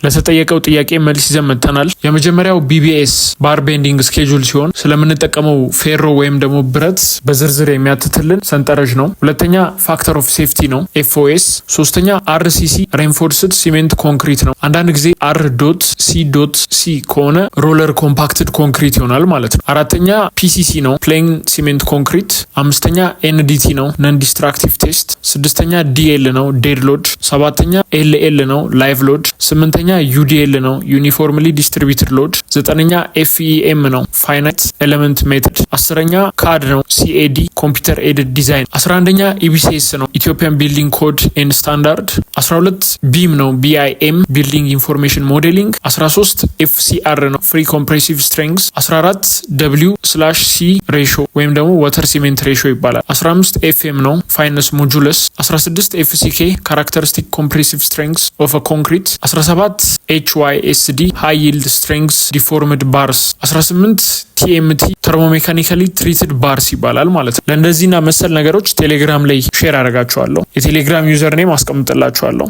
ለተጠየቀው ጥያቄ መልስ ይዘን መጥተናል። የመጀመሪያው ቢቢኤስ ባር ቤንዲንግ ስኬጁል ሲሆን ስለምንጠቀመው ፌሮ ወይም ደግሞ ብረት በዝርዝር የሚያትትልን ሰንጠረዥ ነው። ሁለተኛ ፋክተር ኦፍ ሴፍቲ ነው ኤፍኦኤስ። ሶስተኛ አርሲሲ ሬንፎርስድ ሲሜንት ኮንክሪት ነው። አንዳንድ ጊዜ አር ዶት ሲ ዶት ሲ ከሆነ ሮለር ኮምፓክትድ ኮንክሪት ይሆናል ማለት ነው። አራተኛ ፒሲሲ ነው ፕሌን ሲሜንት ኮንክሪት። አምስተኛ ኤንዲቲ ነው ነን ዲስትራክቲቭ ቴስት። ስድስተኛ ዲኤል ነው ዴድ ሎድ። ሰባተኛ ኤልኤል ነው ላይቭ ሎድ። ስምንተኛ ዩዲኤል ነው ዩኒፎርምሊ ዲስትሪቢዩትድ ሎድ። ዘጠነኛ ኤፍኢኤም ነው ፋይናይት ኤሌመንት ሜትድ። አስረኛ ካድ ነው ሲኤዲ ኮምፒውተር ኤድድ ዲዛይን። 11ኛ ኢቢሲኤስ ነው ኢትዮጵያን ቢልዲንግ ኮድ ኤንድ ስታንዳርድ። 12 ቢም ነው ቢአይኤም ቢልዲንግ ኢንፎርሜሽን ሞዴሊንግ። 13 ኤፍሲአር ነው ፍሪ ኮምፕሬሲቭ ስትሬንግስ። 14 ደብሊው ስላሽ ሲ ሬሾ ወይም ደግሞ ወተር ሲሜንት ሬሾ ይባላል። 15 ኤፍኤም ነው ፋይነስ ሞጁለስ። 16 ኤፍሲኬ ካራክተሪስቲክ ኮምፕሬሲቭ ስትሬንግስ ኦፍ ኮንክሪት። 17 HYSD ሃይ ይልድ ስትሬንግስ ዲፎርምድ ባርስ። 18 ቲኤምቲ ተርሞሜካኒካሊ ትሪትድ ባርስ ይባላል ማለት ነው። ለእንደዚህና መሰል ነገሮች ቴሌግራም ላይ ሼር አደርጋችኋለሁ። የቴሌግራም ዩዘር ኔም አስቀምጥላችኋለሁ።